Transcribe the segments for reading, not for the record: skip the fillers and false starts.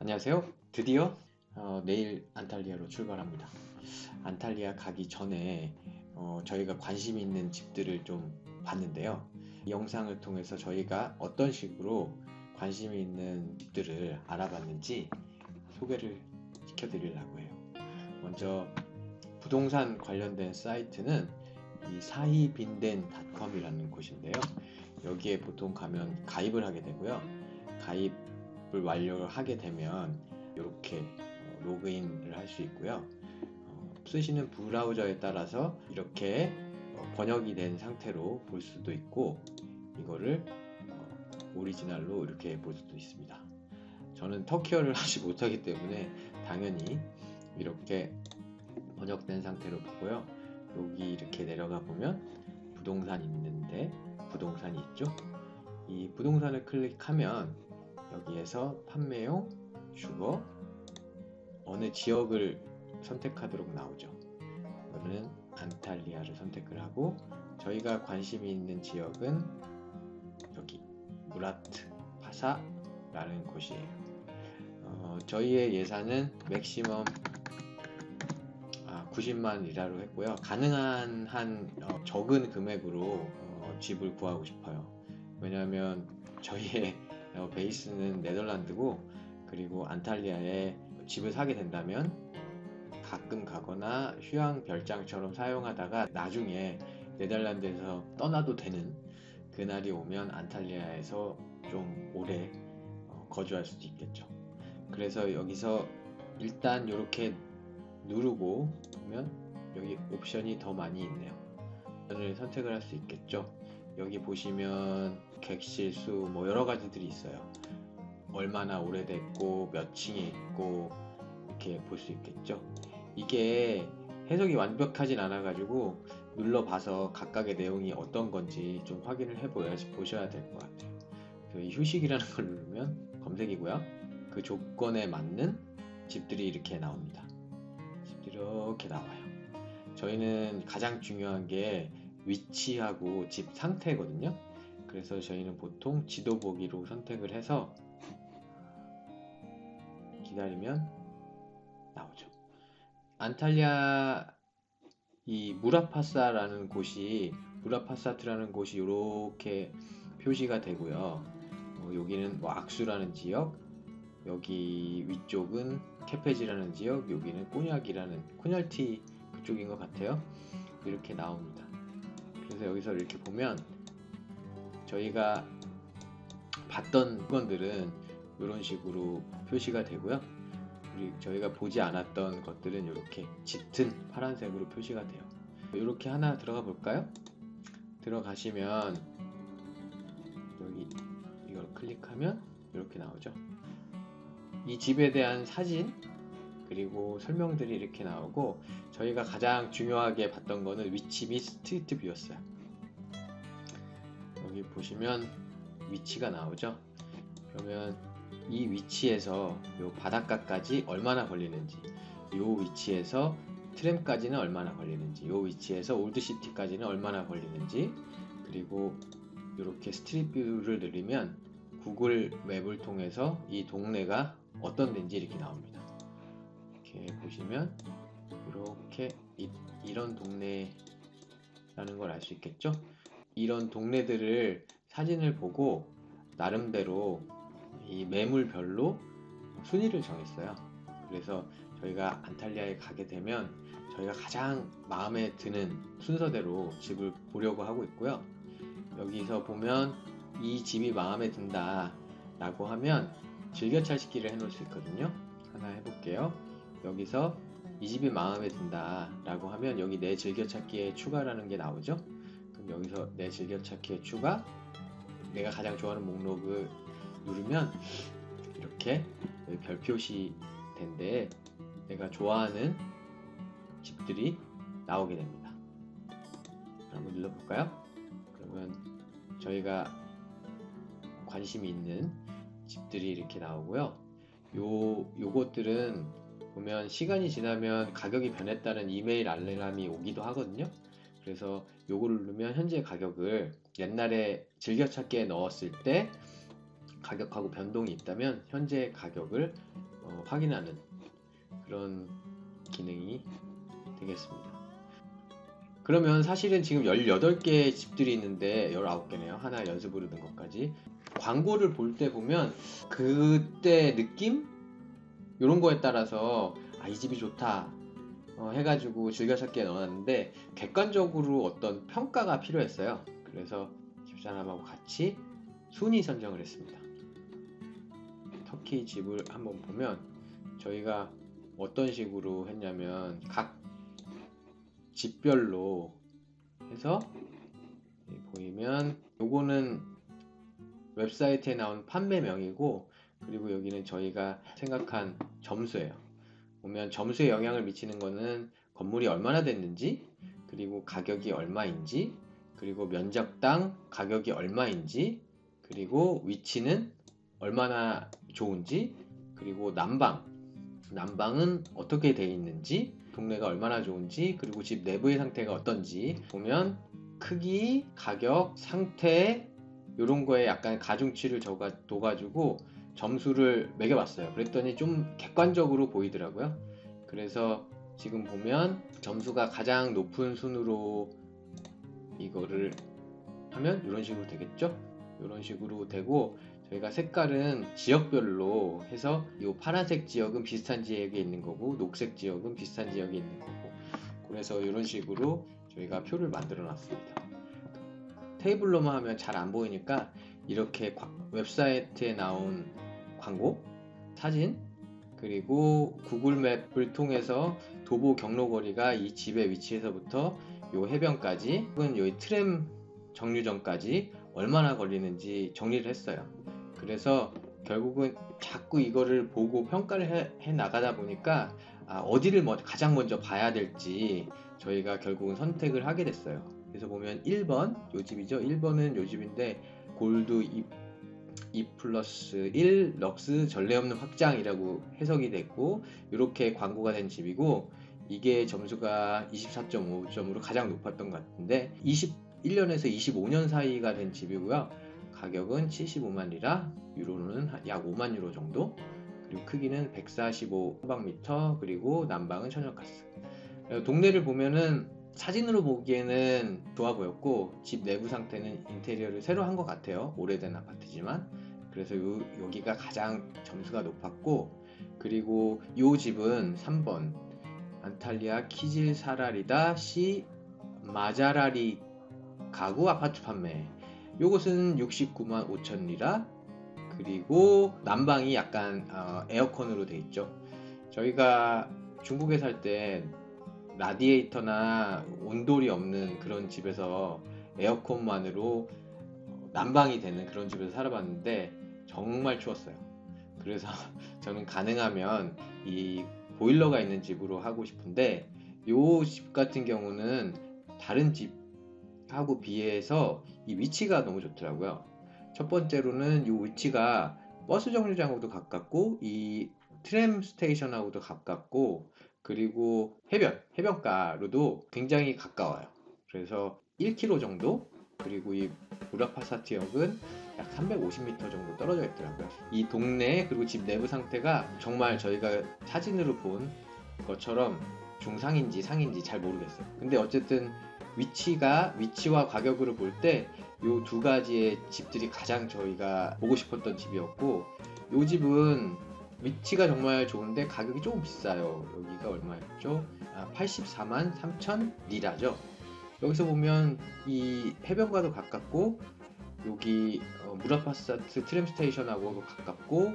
안녕하세요. 드디어 내일 안탈리아로 출발합니다. 안탈리아 가기 전에 저희가 관심 있는 집들을 좀 봤는데요. 이 영상을 통해서 저희가 어떤 식으로 관심 있는 집들을 알아봤는지 소개를 시켜드리려고 해요. 먼저 부동산 관련된 사이트는 이 사이빈덴닷컴이라는 곳인데요. 여기에 보통 가면 가입을 하게 되고요. 가입을 완료를 하게 되면 이렇게 로그인을 할 수 있고요. 쓰시는 브라우저에 따라서 이렇게 번역이 된 상태로 볼 수도 있고, 이거를 오리지널로 이렇게 볼 수도 있습니다. 저는 터키어를 하지 못하기 때문에 당연히 이렇게 번역된 상태로 보고요. 여기 이렇게 내려가 보면 부동산 있는데 부동산이 있죠. 이 부동산을 클릭하면 여기에서 판매용, 주거, 어느 지역을 선택하도록 나오죠. 저는 안탈리아를 선택을 하고, 저희가 관심이 있는 지역은 여기 무라트 파사라는 곳이에요. 저희의 예산은 맥시멈 90만 리라로 했고요. 가능한 한 적은 금액으로 집을 구하고 싶어요. 왜냐하면 저희의 베이스는 네덜란드고, 그리고 안탈리아에 집을 사게 된다면 가끔 가거나 휴양 별장처럼 사용하다가 나중에 네덜란드에서 떠나도 되는 그날이 오면 안탈리아에서 좀 오래 거주할 수도 있겠죠. 그래서 여기서 일단 이렇게 누르고 보면 여기 옵션이 더 많이 있네요. 옵션을 선택을 할 수 있겠죠. 여기 보시면 객실수 뭐 여러 가지들이 있어요. 얼마나 오래됐고 몇 층에 있고 이렇게 볼 수 있겠죠. 이게 해석이 완벽하진 않아 가지고 눌러봐서 각각의 내용이 어떤 건지 좀 확인을 보셔야 될 것 같아요. 이 휴식이라는 걸 누르면 검색이고요. 그 조건에 맞는 집들이 이렇게 나옵니다. 집들이 이렇게 나와요. 저희는 가장 중요한 게 위치하고 집 상태거든요. 그래서 저희는 보통 지도 보기로 선택을 해서 기다리면 나오죠. 안탈리아 이 무라파사트라는 곳이 이렇게 표시가 되고요. 여기는 뭐 악수라는 지역, 여기 위쪽은 케페지라는 지역, 여기는 코냑티 그쪽인 것 같아요. 이렇게 나옵니다. 그래서 여기서 이렇게 보면 저희가 봤던 물건들은 이런 식으로 표시가 되고요. 그리고 저희가 보지 않았던 것들은 이렇게 짙은 파란색으로 표시가 돼요. 이렇게 하나 들어가 볼까요? 들어가시면 여기 이걸 클릭하면 이렇게 나오죠. 이 집에 대한 사진 그리고 설명들이 이렇게 나오고, 저희가 가장 중요하게 봤던 거는 위치 및 스트리트 뷰였어요. 여기 보시면 위치가 나오죠. 그러면 이 위치에서 요 바닷가까지 얼마나 걸리는지, 요 위치에서 트램까지는 얼마나 걸리는지, 요 위치에서 올드시티까지는 얼마나 걸리는지, 그리고 이렇게 스트릿 뷰를 누르면 구글 맵을 통해서 이 동네가 어떤 데인지 이렇게 나옵니다. 이렇게 보시면 이렇게 이런 동네라는 걸 알 수 있겠죠? 이런 동네들을 사진을 보고 나름대로 이 매물별로 순위를 정했어요. 그래서 저희가 안탈리아에 가게 되면 저희가 가장 마음에 드는 순서대로 집을 보려고 하고 있고요. 여기서 보면 이 집이 마음에 든다 라고 하면 즐겨찾기를 해놓을 수 있거든요. 하나 해볼게요. 여기서 이 집이 마음에 든다 라고 하면 여기 내 즐겨찾기에 추가라는 게 나오죠. 그럼 여기서 내 즐겨찾기에 추가, 내가 가장 좋아하는 목록을 누르면 이렇게 별 표시 된데 내가 좋아하는 집들이 나오게 됩니다. 한번 눌러볼까요? 그러면 저희가 관심이 있는 집들이 이렇게 나오고요. 요것들은 보면 시간이 지나면 가격이 변했다는 이메일 알람이 오기도 하거든요. 그래서 요거를 누르면 현재 가격을 옛날에 즐겨찾기에 넣었을 때 가격하고 변동이 있다면 현재 가격을 확인하는 그런 기능이 되겠습니다. 그러면 사실은 지금 18개의 집들이 있는데 19개네요. 하나 연습으로 든 것까지. 광고를 볼 때 보면 그때 느낌? 이런 거에 따라서 이 집이 좋다 해가지고 즐겨찾기에 넣어놨는데 객관적으로 어떤 평가가 필요했어요. 그래서 집사람하고 같이 순위 선정을 했습니다. 터키 집을 한번 보면 저희가 어떤 식으로 했냐면 각 집별로 해서 보이면 요거는 웹사이트에 나온 판매명이고, 그리고 여기는 저희가 생각한 점수예요. 보면 점수에 영향을 미치는 거는 건물이 얼마나 됐는지, 그리고 가격이 얼마인지, 그리고 면적당 가격이 얼마인지, 그리고 위치는 얼마나 좋은지, 그리고 난방은 어떻게 되어 있는지, 동네가 얼마나 좋은지, 그리고 집 내부의 상태가 어떤지 보면 크기, 가격, 상태 이런 거에 약간 가중치를 둬가지고 점수를 매겨봤어요. 그랬더니 좀 객관적으로 보이더라고요. 그래서 지금 보면 점수가 가장 높은 순으로 이거를 하면 이런 식으로 되겠죠? 이런 식으로 되고, 저희가 색깔은 지역별로 해서 이 파란색 지역은 비슷한 지역에 있는 거고, 녹색 지역은 비슷한 지역에 있는 거고, 그래서 이런 식으로 저희가 표를 만들어 놨습니다. 테이블로만 하면 잘 안 보이니까 이렇게 웹사이트에 나온 광고, 사진, 그리고 구글맵을 통해서 도보 경로거리가 이 집의 위치에서부터 요 해변까지 혹은 요 트램 정류점까지 얼마나 걸리는지 정리를 했어요. 그래서 결국은 자꾸 이거를 보고 평가를 해 나가다 보니까 어디를 가장 먼저 봐야 될지 저희가 결국은 선택을 하게 됐어요. 그래서 보면 1번 요 집이죠. 1번은 요 집인데 골드 2+1 럭스 전례 없는 확장이라고 해석이 됐고, 이렇게 광고가 된 집이고, 이게 점수가 24.5점으로 가장 높았던 것 같은데 21년에서 25년 사이가 된 집이고요. 가격은 75만 리라, 유로는 약 5만 유로 정도, 그리고 크기는 145 평방미터, 그리고 난방은 천연가스. 동네를 보면은 사진으로 보기에는 좋아 보였고, 집 내부 상태는 인테리어를 새로 한 것 같아요. 오래된 아파트지만. 그래서 여기가 가장 점수가 높았고, 그리고 이 집은 3번 안탈리아 키질사라리다 시 마자라리 가구 아파트 판매. 요것은 69만 5천 리라, 그리고 난방이 약간 에어컨으로 돼 있죠. 저희가 중국에 살 때 라디에이터나 온돌이 없는 그런 집에서 에어컨만으로 난방이 되는 그런 집에서 살아봤는데 정말 추웠어요. 그래서 저는 가능하면 이 보일러가 있는 집으로 하고 싶은데, 이 집 같은 경우는 다른 집하고 비해서 이 위치가 너무 좋더라고요. 첫 번째로는 이 위치가 버스 정류장하고도 가깝고, 이 트램 스테이션하고도 가깝고, 그리고 해변가로도 굉장히 가까워요. 그래서 1km 정도, 그리고 이 부라파사티역은 약 350m 정도 떨어져 있더라고요. 이 동네 그리고 집 내부 상태가 정말 저희가 사진으로 본 것처럼 중상인지 상인지 잘 모르겠어요. 근데 어쨌든 위치와 가격으로 볼 때 이 두 가지의 집들이 가장 저희가 보고 싶었던 집이었고, 이 집은 위치가 정말 좋은데 가격이 조금 비싸요. 여기가 얼마였죠? 84만 3천 리라죠. 여기서 보면 이 해변과도 가깝고, 여기 무라파사트 트램 스테이션하고도 가깝고,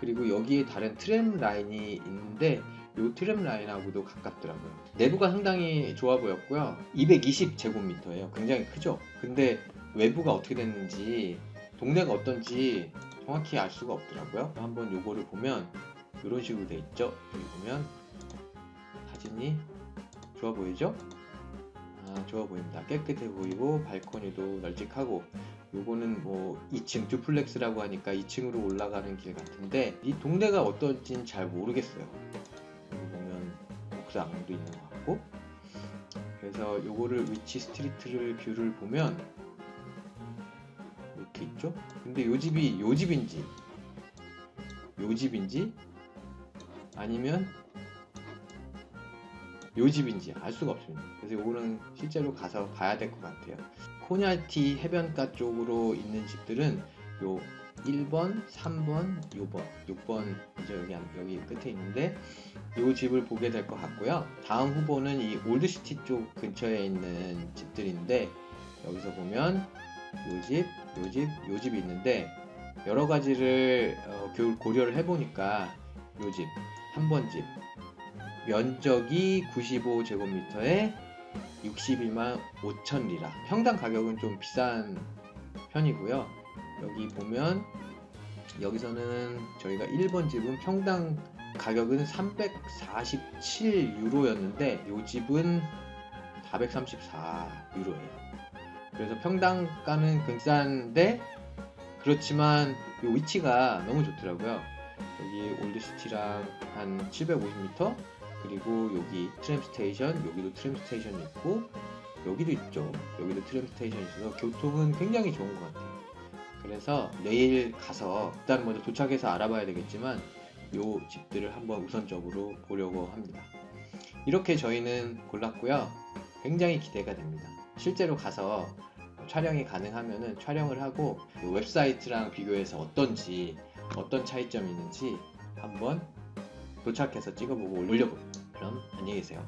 그리고 여기에 다른 트램 라인이 있는데 이 트램 라인하고도 가깝더라고요. 내부가 상당히 좋아 보였고요. 220제곱미터예요. 굉장히 크죠. 근데 외부가 어떻게 됐는지, 동네가 어떤지 정확히 알 수가 없더라고요. 한번 요거를 보면 이런 식으로 돼 있죠. 여기 보면 사진이 좋아 보이죠? 좋아 보입니다. 깨끗해 보이고 발코니도 널찍하고, 요거는 뭐 2층 듀플렉스라고 하니까 2층으로 올라가는 길 같은데 이 동네가 어떤지는 잘 모르겠어요. 여기 보면 옥상도 있는 것 같고, 그래서 요거를 위치 스트리트를 뷰를 보면 이렇게 있죠. 근데 요 집이 요 집인지 요 집인지 아니면 요 집인지 알 수가 없습니다. 그래서 이거는 실제로 가서 봐야 될 것 같아요. 코냐티 해변가 쪽으로 있는 집들은 요 1번, 3번, 6번 이제 여기 끝에 있는데 요 집을 보게 될 것 같고요. 다음 후보는 이 올드시티 쪽 근처에 있는 집들인데 여기서 보면 요 집, 요 집, 요 집이 있는데 여러 가지를 고려를 해보니까 요 집, 3번 집 면적이 95제곱미터에 61만 5천 리라. 평당 가격은 좀 비싼 편이고요. 여기 보면 여기서는 저희가 1번 집은 평당 가격은 347유로였는데 이 집은 434유로예요. 그래서 평당가는 근싼데 그렇지만 이 위치가 너무 좋더라고요. 여기 올드시티랑 한 750m 그리고 여기 트램 스테이션, 여기도 트램 스테이션이 있고 여기도 있죠. 여기도 트램 스테이션이 있어서 교통은 굉장히 좋은 것 같아요. 그래서 내일 가서 일단 먼저 도착해서 알아봐야 되겠지만 요 집들을 한번 우선적으로 보려고 합니다. 이렇게 저희는 골랐고요. 굉장히 기대가 됩니다. 실제로 가서 촬영이 가능하면은 촬영을 하고 웹사이트랑 비교해서 어떤지 어떤 차이점이 있는지 한번 도착해서 찍어보고 올려볼게요. 그럼 안녕히 계세요.